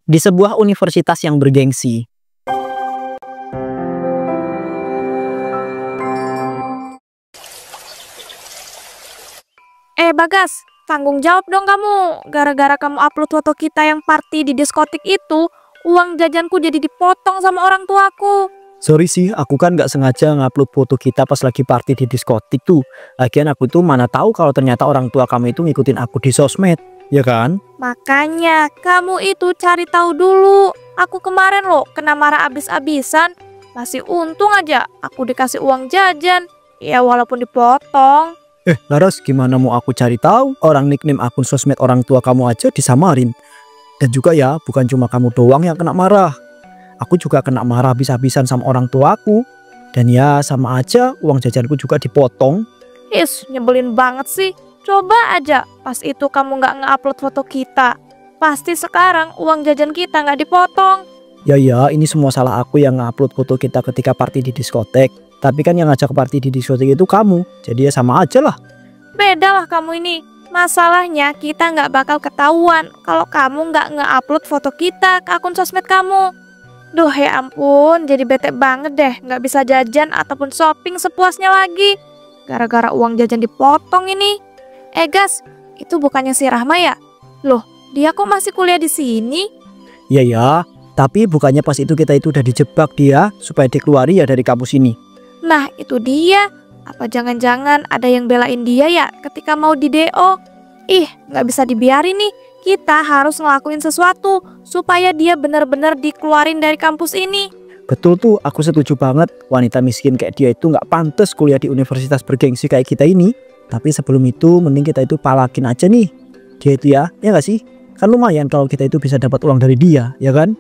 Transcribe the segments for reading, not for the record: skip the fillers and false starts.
di sebuah universitas yang bergengsi. Bagas, tanggung jawab dong kamu. Gara-gara kamu upload foto kita yang party di diskotik itu, uang jajanku jadi dipotong sama orang tuaku. Sorry sih, aku kan nggak sengaja ngupload foto kita pas lagi party di diskotik tuh. Lagian aku tuh mana tahu kalau ternyata orang tua kamu itu ngikutin aku di sosmed, ya kan? Makanya kamu itu cari tahu dulu. Aku kemarin loh kena marah abis-abisan. Masih untung aja aku dikasih uang jajan. Ya walaupun dipotong. Laras, gimana mau aku cari tahu? Orang nickname akun sosmed orang tua kamu aja disamarin. Dan juga ya, bukan cuma kamu doang yang kena marah. Aku juga kena marah habis-habisan sama orang tuaku. Dan ya sama aja uang jajanku juga dipotong. Nyebelin banget sih. Coba aja pas itu kamu nggak nge-upload foto kita. Pasti sekarang uang jajan kita nggak dipotong. Ya, ini semua salah aku yang nge-upload foto kita ketika party di diskotek. Tapi kan yang ngajak party di diskotek itu kamu. Jadi ya sama aja lah. Beda lah kamu ini. Masalahnya kita nggak bakal ketahuan kalau kamu nggak nge-upload foto kita ke akun sosmed kamu. Duh ya ampun, jadi bete banget deh. Nggak bisa jajan ataupun shopping sepuasnya lagi. Gara-gara uang jajan dipotong ini. Gas, itu bukannya si Rahma ya? Loh, dia kok masih kuliah di sini? Ya, tapi bukannya pas itu kita itu udah dijebak dia supaya dikeluari ya dari kampus ini. Nah itu dia. Apa jangan-jangan ada yang belain dia ya ketika mau di DO? Nggak bisa dibiarin nih. Kita harus ngelakuin sesuatu supaya dia benar-benar dikeluarin dari kampus ini. Betul tuh, aku setuju banget. Wanita miskin kayak dia itu nggak pantas kuliah di universitas bergengsi kayak kita ini. Tapi sebelum itu mending kita itu palakin aja nih dia itu ya nggak sih? Kan lumayan kalau kita itu bisa dapat uang dari dia, ya kan?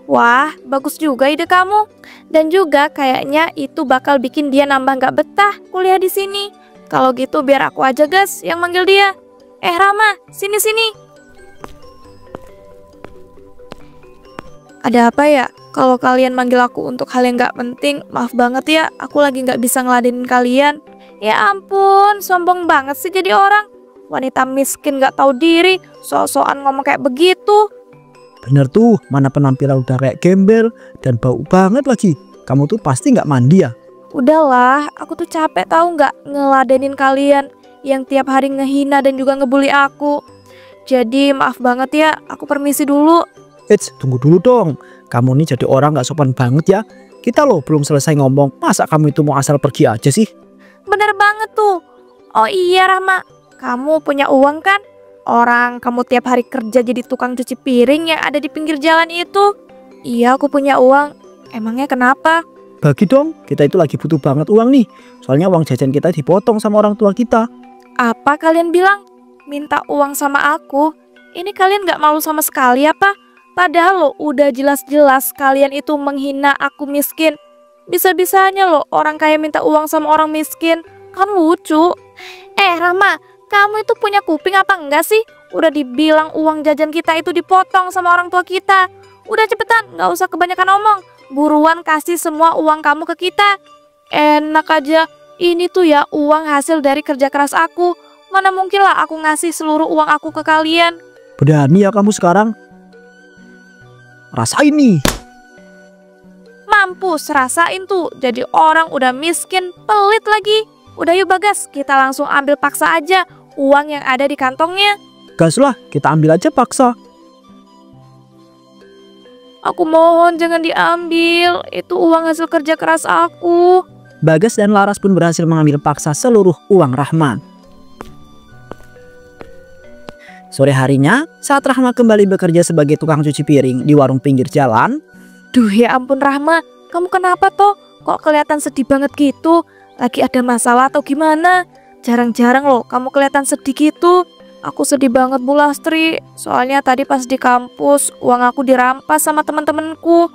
Wah, bagus juga ide kamu. Dan juga kayaknya itu bakal bikin dia nambah nggak betah kuliah di sini. Kalau gitu biar aku aja Gas yang manggil dia. Rama, sini. Ada apa ya? Kalau kalian manggil aku untuk hal yang nggak penting, maaf banget ya. Aku lagi nggak bisa ngeladenin kalian. Ya ampun, sombong banget sih jadi orang. Wanita miskin nggak tahu diri, sok-sokan ngomong kayak begitu. Bener tuh, mana penampilan udah kayak gembel dan bau banget lagi. Kamu tuh pasti nggak mandi ya? Udahlah, aku tuh capek tahu nggak ngeladenin kalian yang tiap hari ngehina dan juga ngebully aku. Jadi maaf banget ya, aku permisi dulu. Tunggu dulu dong. Kamu nih jadi orang nggak sopan banget ya. Kita loh belum selesai ngomong, masa kamu itu mau asal pergi aja sih? Bener banget tuh. Oh iya Rahma, kamu punya uang kan? Orang kamu tiap hari kerja jadi tukang cuci piring yang ada di pinggir jalan itu. Iya, aku punya uang. Emangnya kenapa? Bagi dong, kita itu lagi butuh banget uang nih. Soalnya uang jajan kita dipotong sama orang tua kita. Apa kalian bilang? Minta uang sama aku? Ini kalian gak malu sama sekali apa? Padahal lo udah jelas-jelas kalian itu menghina aku miskin. Bisa-bisanya lo orang kaya minta uang sama orang miskin. Kan lucu. Rahma, kamu itu punya kuping apa enggak sih? Udah dibilang uang jajan kita itu dipotong sama orang tua kita. Udah cepetan, gak usah kebanyakan omong. Buruan kasih semua uang kamu ke kita. Enak aja, ini tuh ya uang hasil dari kerja keras aku. Mana mungkin lah aku ngasih seluruh uang aku ke kalian. Berani ya kamu sekarang? Rasain nih. Mampus, rasain tuh. Jadi orang udah miskin, pelit lagi. Udah yuk Bagas, kita langsung ambil paksa aja uang yang ada di kantongnya. Gas lah, kita ambil aja paksa. Aku mohon jangan diambil, itu uang hasil kerja keras aku. Bagas dan Laras pun berhasil mengambil paksa seluruh uang Rahma. Sore harinya, saat Rahma kembali bekerja sebagai tukang cuci piring di warung pinggir jalan. Duh ya ampun Rahma, kamu kenapa toh? Kok kelihatan sedih banget gitu? Lagi ada masalah atau gimana? Jarang-jarang loh kamu kelihatan sedih gitu. Aku sedih banget Bu Lastri. Soalnya tadi pas di kampus uang aku dirampas sama teman-temanku.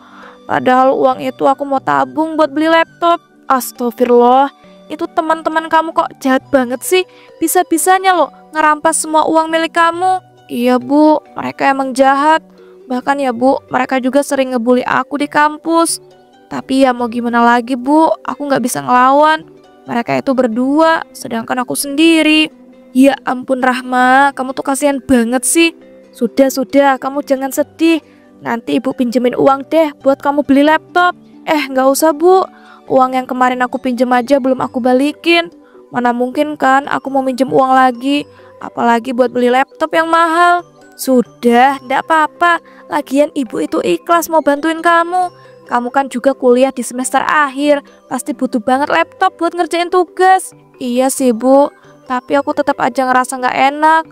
Padahal uang itu aku mau tabung buat beli laptop. Astagfirullah. Itu teman-teman kamu kok jahat banget sih. Bisa-bisanya loh ngerampas semua uang milik kamu. Iya Bu, mereka emang jahat. Bahkan ya Bu, mereka juga sering ngebully aku di kampus. Tapi ya mau gimana lagi Bu, aku gak bisa ngelawan. Mereka itu berdua, sedangkan aku sendiri. Ya ampun Rahma, kamu tuh kasihan banget sih. Sudah, kamu jangan sedih. nanti ibu pinjemin uang deh buat kamu beli laptop. Nggak usah bu, uang yang kemarin aku pinjem aja belum aku balikin. Mana mungkin kan aku mau minjem uang lagi, apalagi buat beli laptop yang mahal. Sudah, ndak apa-apa, lagian ibu itu ikhlas mau bantuin kamu. Kamu kan juga kuliah di semester akhir, pasti butuh banget laptop buat ngerjain tugas. Iya sih bu, tapi aku tetap aja ngerasa nggak enak.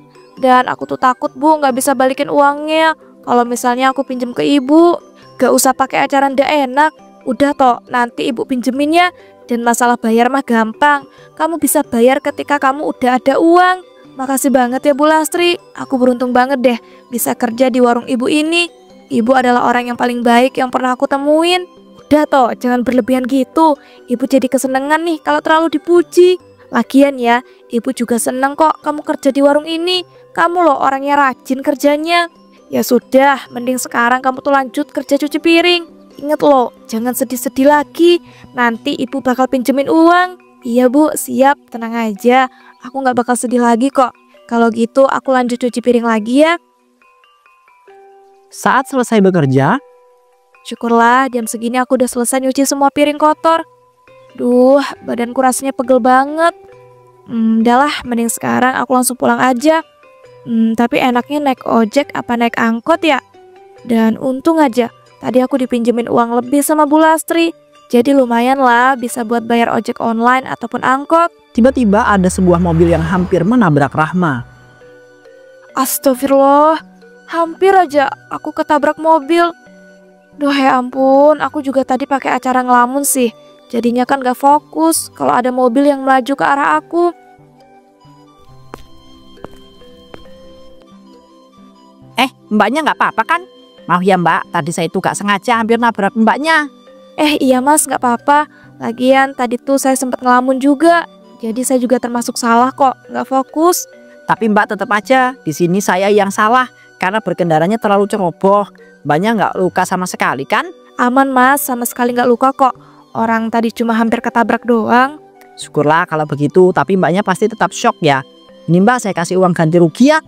Dan aku tuh takut bu nggak bisa balikin uangnya. Kalau misalnya aku pinjem ke ibu, gak usah pakai acara ndak enak. Udah toh, nanti ibu pinjemin ya. Dan masalah bayar mah gampang, kamu bisa bayar ketika kamu udah ada uang. Makasih banget ya Bu Lastri, aku beruntung banget deh bisa kerja di warung ibu ini. Ibu adalah orang yang paling baik yang pernah aku temuin. Udah toh, jangan berlebihan gitu. Ibu jadi kesenangan nih kalau terlalu dipuji. Lagian ya, ibu juga seneng kok kamu kerja di warung ini. Kamu loh orangnya rajin kerjanya. Ya sudah, mending sekarang kamu tuh lanjut kerja cuci piring. Ingat loh, jangan sedih-sedih lagi. Nanti ibu bakal pinjemin uang. Iya bu, siap, tenang aja. Aku gak bakal sedih lagi kok. Kalau gitu aku lanjut cuci piring lagi ya. Saat selesai bekerja, Syukurlah jam segini aku udah selesai nyuci semua piring kotor. Duh, badanku rasanya pegel banget. Udahlah, mending sekarang aku langsung pulang aja. Tapi enaknya naik ojek apa naik angkot ya? Dan untung aja, tadi aku dipinjemin uang lebih sama Bu Lastri. Jadi lumayan lah bisa buat bayar ojek online ataupun angkot. tiba-tiba ada sebuah mobil yang hampir menabrak Rahma. Astagfirullah, hampir aja aku ketabrak mobil. Duh ya ampun, aku juga tadi pakai acara ngelamun sih. Jadinya kan gak fokus kalau ada mobil yang melaju ke arah aku. Mbaknya nggak apa-apa kan? Maaf ya mbak, tadi saya itu gak sengaja hampir nabrak mbaknya. Iya mas, gak apa-apa. Lagian tadi tuh saya sempat ngelamun juga. Jadi saya juga termasuk salah kok, gak fokus. Tapi mbak tetap aja, di sini saya yang salah karena berkendaranya terlalu ceroboh. Mbaknya nggak luka sama sekali kan? Aman mas, sama sekali gak luka kok. Orang tadi cuma hampir ketabrak doang. Syukurlah kalau begitu, tapi mbaknya pasti tetap shock ya. Ini mbak saya kasih uang ganti rugi ya.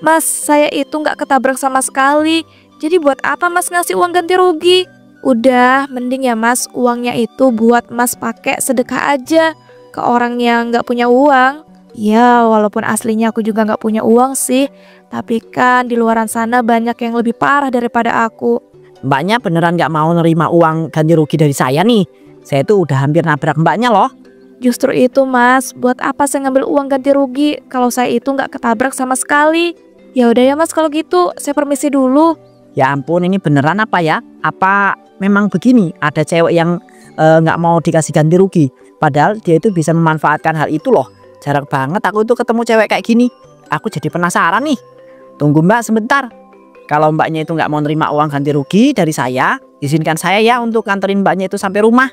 Mas, saya itu gak ketabrak sama sekali. Jadi buat apa mas ngasih uang ganti rugi? Udah, mending ya mas, uangnya itu buat mas pakai sedekah aja ke orang yang gak punya uang. Ya, walaupun aslinya aku juga gak punya uang sih, tapi kan di luaran sana banyak yang lebih parah daripada aku. Mbaknya beneran nggak mau nerima uang ganti rugi dari saya nih. Saya tuh udah hampir nabrak mbaknya loh. Justru itu mas, buat apa saya ngambil uang ganti rugi kalau saya itu gak ketabrak sama sekali? Ya udah ya mas, kalau gitu saya permisi dulu. Ya ampun, ini beneran apa ya? Apa memang begini? Ada cewek yang nggak mau dikasih ganti rugi. Padahal dia itu bisa memanfaatkan hal itu loh. Jarang banget aku itu ketemu cewek kayak gini. Aku jadi penasaran nih. Tunggu mbak sebentar. Kalau mbaknya itu nggak mau nerima uang ganti rugi dari saya, izinkan saya ya untuk nganterin mbaknya itu sampai rumah.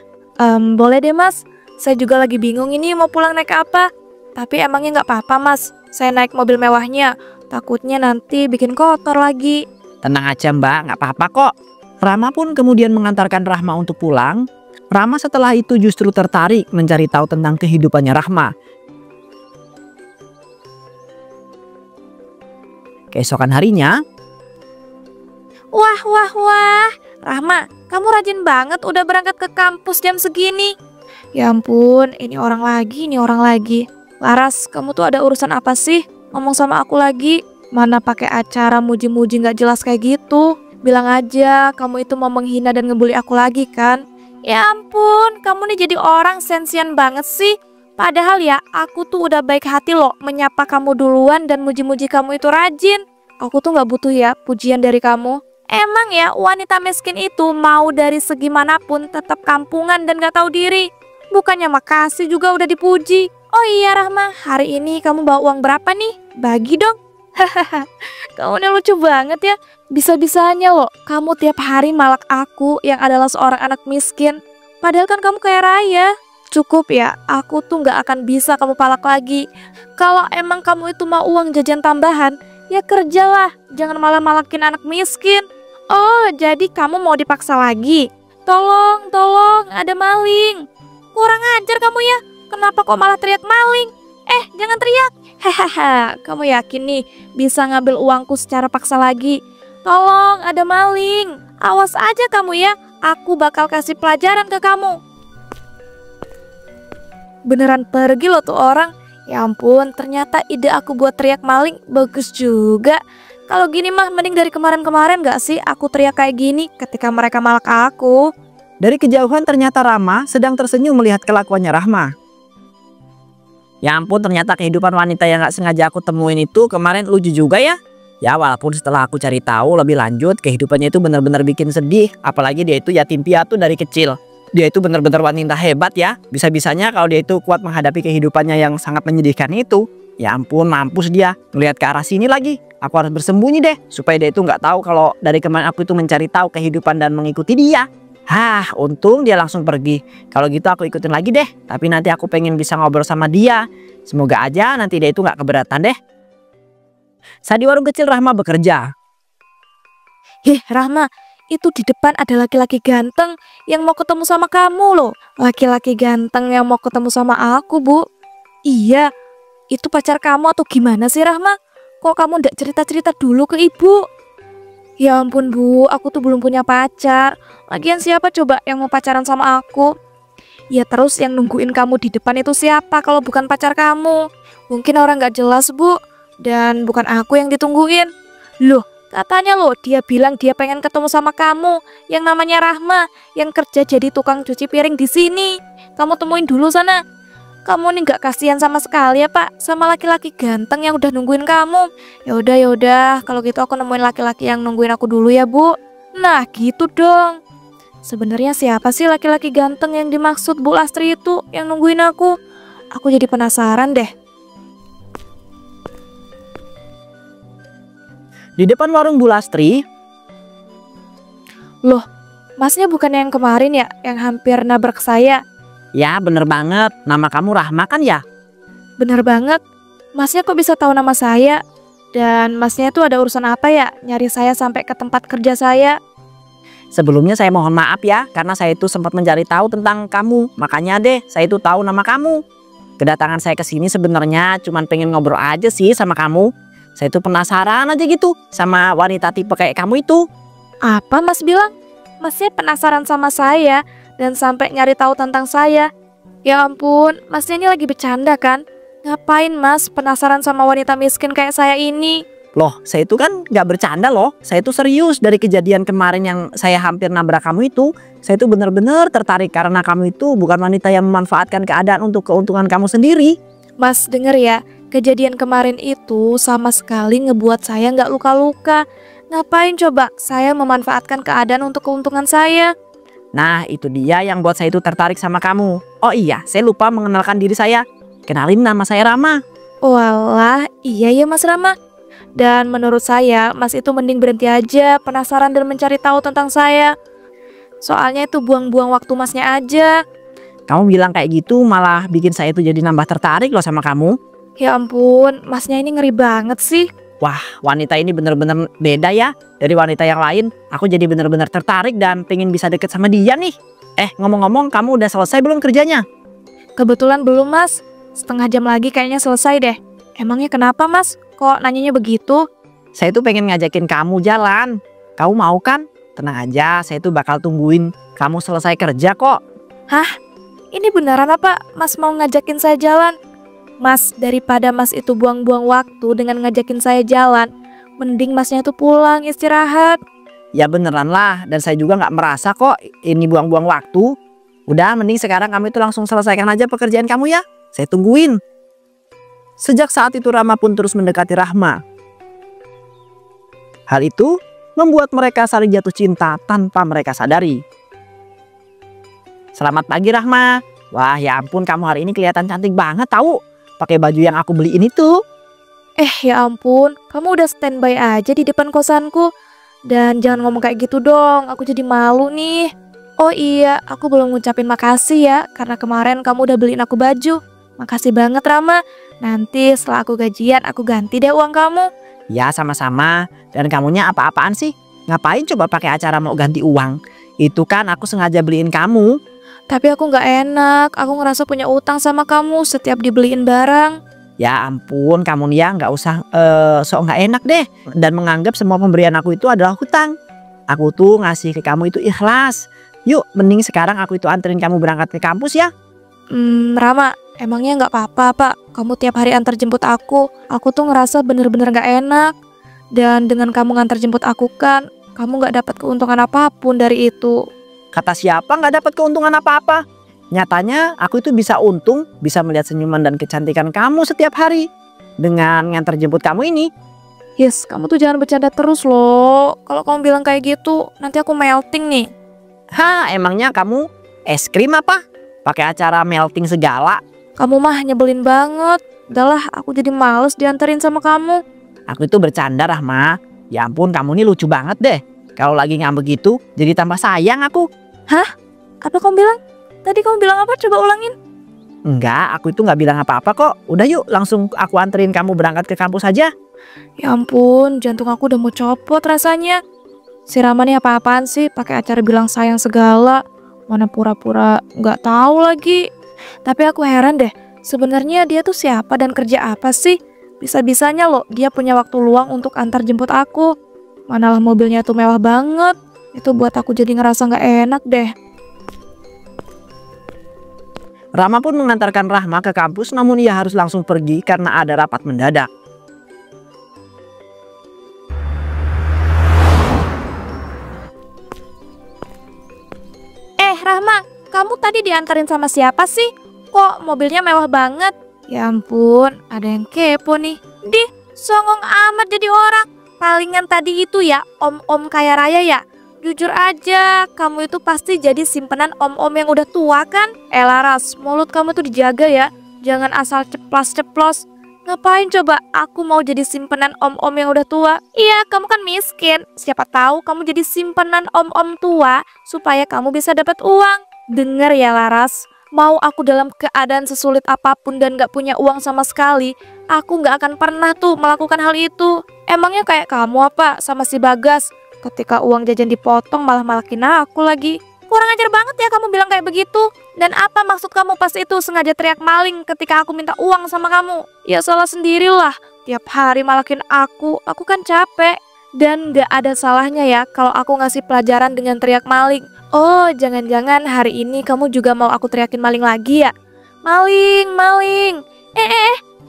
Boleh deh mas. Saya juga lagi bingung ini mau pulang naik apa. Tapi emangnya nggak apa-apa mas, saya naik mobil mewahnya. Takutnya nanti bikin kotor lagi. Tenang aja mbak, nggak apa-apa kok. Rama pun kemudian mengantarkan Rahma untuk pulang. Rama setelah itu justru tertarik mencari tahu tentang kehidupannya Rahma. Keesokan harinya, Wah, Rahma, kamu rajin banget udah berangkat ke kampus jam segini. Ya ampun, ini orang lagi. Laras, kamu tuh ada urusan apa sih? Ngomong sama aku lagi. Mana pakai acara muji-muji gak jelas kayak gitu. Bilang aja, kamu itu mau menghina dan ngebully aku lagi kan? Ya ampun, kamu nih jadi orang sensian banget sih. Padahal ya, aku tuh udah baik hati loh menyapa kamu duluan dan muji-muji kamu itu rajin. Aku tuh gak butuh ya pujian dari kamu. Emang ya wanita miskin itu mau dari segi manapun tetap kampungan dan gak tahu diri. Bukannya makasih juga udah dipuji. Oh iya Rahma, hari ini kamu bawa uang berapa nih? Bagi dong. Hahaha, kamu ini lucu banget ya. Bisa-bisanya loh kamu tiap hari malak aku yang adalah seorang anak miskin. Padahal kan kamu kaya raya. Cukup ya, aku tuh gak akan bisa kamu palak lagi. Kalau emang kamu itu mau uang jajan tambahan, ya kerjalah, jangan malah malakin anak miskin. Oh, jadi kamu mau dipaksa lagi? Tolong, ada maling. Kurang ajar kamu ya. Kenapa kok malah teriak maling? Jangan teriak. Hahaha, kamu yakin nih bisa ngambil uangku secara paksa lagi? Tolong, ada maling. Awas aja kamu ya, aku bakal kasih pelajaran ke kamu. Beneran pergi loh tuh orang. Ya ampun, ternyata ide aku buat teriak maling bagus juga. Kalau gini mah mending dari kemarin-kemarin gak sih aku teriak kayak gini ketika mereka malak aku. Dari kejauhan ternyata Rama sedang tersenyum melihat kelakuannya Rahma. Ya ampun, ternyata kehidupan wanita yang gak sengaja aku temuin itu kemarin lucu juga ya. Ya walaupun setelah aku cari tahu lebih lanjut, kehidupannya itu benar-benar bikin sedih. Apalagi dia itu yatim piatu dari kecil. Dia itu benar-benar wanita hebat ya. Bisa-bisanya kalau dia itu kuat menghadapi kehidupannya yang sangat menyedihkan itu. Ya ampun, mampus dia. Ngelihat ke arah sini lagi. Aku harus bersembunyi deh supaya dia itu nggak tahu kalau dari kemarin aku itu mencari tahu kehidupan dan mengikuti dia. Hah, untung dia langsung pergi. Kalau gitu aku ikutin lagi deh. Tapi nanti aku pengen bisa ngobrol sama dia. Semoga aja nanti dia itu nggak keberatan deh. Saat di warung kecil Rahma bekerja. Heh Rahma, itu di depan ada laki-laki ganteng yang mau ketemu sama kamu loh. Laki-laki ganteng yang mau ketemu sama aku, Bu. Iya, itu pacar kamu atau gimana sih Rahma? Kok kamu ndak cerita-cerita dulu ke ibu? Ya ampun Bu, aku tuh belum punya pacar. Lagian siapa coba yang mau pacaran sama aku? Ya terus yang nungguin kamu di depan itu siapa kalau bukan pacar kamu? Mungkin orang gak jelas Bu. Dan bukan aku yang ditungguin. Loh, katanya loh dia bilang dia pengen ketemu sama kamu yang namanya Rahma yang kerja jadi tukang cuci piring di sini. Kamu temuin dulu sana. Kamu nih gak kasihan sama sekali ya Pak sama laki-laki ganteng yang udah nungguin kamu. Ya udah, kalau gitu aku nemuin laki-laki yang nungguin aku dulu ya Bu. Nah gitu dong. Sebenarnya siapa sih laki-laki ganteng yang dimaksud Bu Lastri itu yang nungguin aku? Aku jadi penasaran deh. Di depan warung Bu Lastri. Loh, masnya bukan yang kemarin ya yang hampir nabrak saya? Ya bener banget, nama kamu Rahma kan ya? Bener banget. Masnya kok bisa tahu nama saya? Dan masnya itu ada urusan apa ya nyari saya sampai ke tempat kerja saya? Sebelumnya saya mohon maaf ya, karena saya itu sempat mencari tahu tentang kamu. Makanya deh, saya itu tahu nama kamu. Kedatangan saya ke sini sebenarnya cuman pengen ngobrol aja sih sama kamu. Saya itu penasaran aja gitu sama wanita tipe kayak kamu itu. Apa Mas bilang? Masnya penasaran sama saya dan sampai nyari tahu tentang saya? Ya ampun, Masnya ini lagi bercanda kan? Ngapain Mas penasaran sama wanita miskin kayak saya ini? Loh, saya itu kan gak bercanda loh. Saya itu serius dari kejadian kemarin yang saya hampir nabrak kamu itu. Saya itu benar-benar tertarik karena kamu itu bukan wanita yang memanfaatkan keadaan untuk keuntungan kamu sendiri. Mas denger ya, kejadian kemarin itu sama sekali ngebuat saya nggak luka-luka. Ngapain coba saya memanfaatkan keadaan untuk keuntungan saya? Nah, itu dia yang buat saya itu tertarik sama kamu. Oh iya, saya lupa mengenalkan diri saya. Kenalin, nama saya Rama. Walah, iya ya Mas Rama. Dan menurut saya, Mas itu mending berhenti aja penasaran dan mencari tahu tentang saya. Soalnya itu buang-buang waktu Masnya aja. Kamu bilang kayak gitu malah bikin saya itu jadi nambah tertarik loh sama kamu. Ya ampun, Masnya ini ngeri banget sih. Wah, wanita ini bener-bener beda ya dari wanita yang lain. Aku jadi bener-bener tertarik dan pengen bisa deket sama dia nih. Ngomong-ngomong, kamu udah selesai belum kerjanya? Kebetulan belum Mas. Setengah jam lagi kayaknya selesai deh. Emangnya kenapa Mas? Kok nanyanya begitu? Saya tuh pengen ngajakin kamu jalan. Kamu mau kan? Tenang aja, saya tuh bakal tungguin kamu selesai kerja kok. Hah? Ini beneran apa Mas mau ngajakin saya jalan? Mas, daripada Mas itu buang-buang waktu dengan ngajakin saya jalan, mending Masnya tuh pulang istirahat. Ya beneran lah, dan saya juga gak merasa kok ini buang-buang waktu. Udah, mending sekarang kamu itu langsung selesaikan aja pekerjaan kamu ya. Saya tungguin. Sejak saat itu Rama pun terus mendekati Rahma. Hal itu membuat mereka saling jatuh cinta tanpa mereka sadari. Selamat pagi Rahma. Wah ya ampun, kamu hari ini kelihatan cantik banget tahu. Pakai baju yang aku beliin itu. Ya ampun, kamu udah standby aja di depan kosanku. Dan jangan ngomong kayak gitu dong, aku jadi malu nih. Oh iya, aku belum ngucapin makasih ya karena kemarin kamu udah beliin aku baju. Makasih banget Rama. Nanti setelah aku gajian aku ganti deh uang kamu. Ya sama-sama. Dan kamunya apa-apaan sih? Ngapain coba pakai acara mau ganti uang? Itu kan aku sengaja beliin kamu. Tapi aku gak enak, aku ngerasa punya utang sama kamu setiap dibeliin barang. Ya ampun, kamu nih ya nggak usah sok nggak enak deh dan menganggap semua pemberian aku itu adalah hutang. Aku tuh ngasih ke kamu itu ikhlas. Yuk, mending sekarang aku itu anterin kamu berangkat ke kampus ya. Rama, emangnya nggak apa-apa, Pak? Kamu tiap hari antar jemput aku. Aku tuh ngerasa bener-bener nggak enak. Dan dengan kamu ngantar jemput aku kan, kamu nggak dapat keuntungan apapun dari itu. Kata siapa nggak dapat keuntungan apa-apa? Nyatanya aku itu bisa untung, bisa melihat senyuman dan kecantikan kamu setiap hari dengan ngantar jemput kamu ini. Yes, kamu tuh jangan bercanda terus loh. Kalau kamu bilang kayak gitu, nanti aku melting nih. Hah, emangnya kamu es krim apa? Pakai acara melting segala. Kamu mah nyebelin banget. Udahlah, aku jadi males dianterin sama kamu. Aku itu bercanda, Rahma. Ya ampun, kamu ini lucu banget deh. Kalau lagi ngambek gitu, jadi tambah sayang aku. Apa kamu bilang? Tadi kamu bilang apa? Coba ulangin. Enggak, aku itu nggak bilang apa-apa kok. Udah yuk, langsung aku anterin kamu berangkat ke kampus aja. Ya ampun, jantung aku udah mau copot rasanya. Si Rama nih apa-apaan sih? Pakai acara bilang sayang segala. Mana pura-pura nggak tahu lagi. Tapi aku heran deh, sebenarnya dia tuh siapa dan kerja apa sih? Bisa-bisanya loh dia punya waktu luang untuk antar jemput aku. Manalah mobilnya tuh mewah banget. Itu buat aku jadi ngerasa nggak enak deh. Rama pun mengantarkan Rahma ke kampus, namun ia harus langsung pergi karena ada rapat mendadak. Rahma, kamu tadi diantarin sama siapa sih? Kok mobilnya mewah banget? Ya ampun, ada yang kepo nih. Songong amat jadi orang. Palingan tadi itu ya, om-om kaya raya ya. Jujur aja, kamu itu pasti jadi simpenan om-om yang udah tua kan? Laras, mulut kamu tuh dijaga ya. Jangan asal ceplos-ceplos. Ngapain coba aku mau jadi simpenan om-om yang udah tua? Iya, kamu kan miskin. Siapa tahu kamu jadi simpenan om-om tua supaya kamu bisa dapat uang. Dengar ya Laras, mau aku dalam keadaan sesulit apapun dan gak punya uang sama sekali, aku gak akan pernah tuh melakukan hal itu. Emangnya kayak kamu apa sama si Bagas? Ketika uang jajan dipotong malah malakin aku lagi. Kurang ajar banget ya kamu bilang kayak begitu. Dan apa maksud kamu pas itu sengaja teriak maling ketika aku minta uang sama kamu? Ya salah sendirilah. Tiap hari malakin aku kan capek. Dan gak ada salahnya ya kalau aku ngasih pelajaran dengan teriak maling. Oh, jangan-jangan hari ini kamu juga mau aku teriakin maling lagi ya? Maling, maling.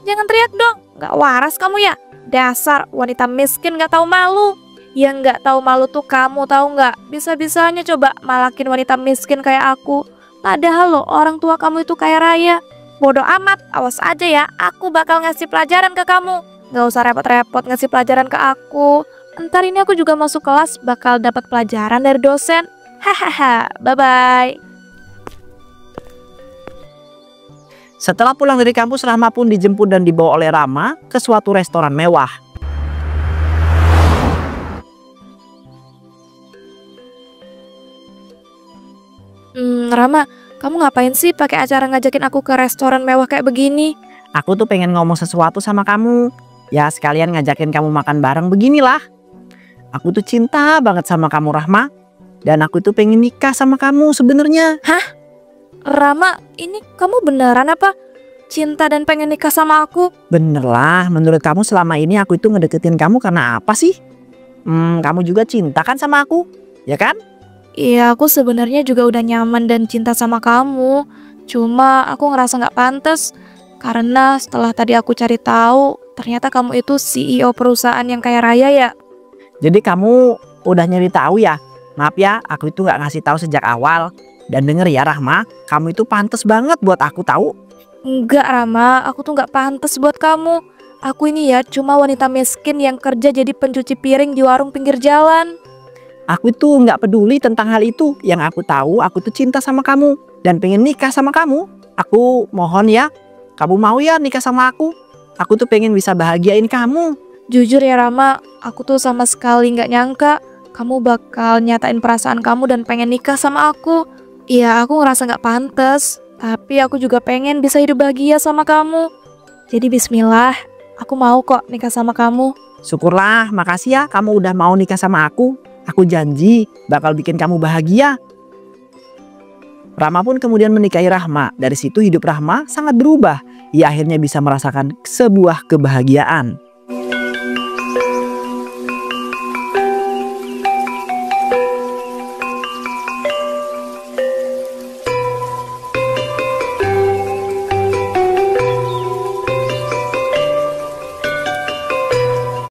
Jangan teriak dong. Gak waras kamu ya. Dasar wanita miskin gak tahu malu. Yang gak tahu malu tuh kamu, tahu gak? Bisa-bisanya coba malakin wanita miskin kayak aku. Padahal loh orang tua kamu itu kaya raya. Bodoh amat, awas aja ya. Aku bakal ngasih pelajaran ke kamu. Gak usah repot-repot ngasih pelajaran ke aku. Ntar ini aku juga masuk kelas bakal dapat pelajaran dari dosen. Hahaha, bye-bye. Setelah pulang dari kampus, Rahma pun dijemput dan dibawa oleh Rama ke suatu restoran mewah. Rama, kamu ngapain sih pakai acara ngajakin aku ke restoran mewah kayak begini? Aku tuh pengen ngomong sesuatu sama kamu. Ya sekalian ngajakin kamu makan bareng beginilah. Aku tuh cinta banget sama kamu Rahma. Dan aku tuh pengen nikah sama kamu sebenarnya. Rama, ini kamu beneran apa? Cinta dan pengen nikah sama aku? Bener lah, menurut kamu selama ini aku itu ngedeketin kamu karena apa sih? Kamu juga cinta kan sama aku, ya kan? Iya, aku sebenarnya juga udah nyaman dan cinta sama kamu. Cuma aku ngerasa gak pantas. Karena setelah tadi aku cari tahu, ternyata kamu itu CEO perusahaan yang kaya raya ya. Jadi kamu udah nyari tahu ya? Maaf ya, aku itu gak ngasih tahu sejak awal. Dan denger ya Rahma, kamu itu pantas banget buat aku tahu. Enggak Rama, aku tuh gak pantas buat kamu. Aku ini ya cuma wanita miskin yang kerja jadi pencuci piring di warung pinggir jalan. Aku tuh nggak peduli tentang hal itu. Yang aku tahu, aku tuh cinta sama kamu dan pengen nikah sama kamu. Aku mohon ya, kamu mau ya nikah sama aku? Aku tuh pengen bisa bahagiain kamu. Jujur ya Rama, aku tuh sama sekali nggak nyangka kamu bakal nyatain perasaan kamu dan pengen nikah sama aku. Iya, aku ngerasa nggak pantas, tapi aku juga pengen bisa hidup bahagia sama kamu. Jadi bismillah, aku mau kok nikah sama kamu. Syukurlah, makasih ya kamu udah mau nikah sama aku. Aku janji bakal bikin kamu bahagia. Rama pun kemudian menikahi Rahma. Dari situ hidup Rahma sangat berubah. Ia akhirnya bisa merasakan sebuah kebahagiaan.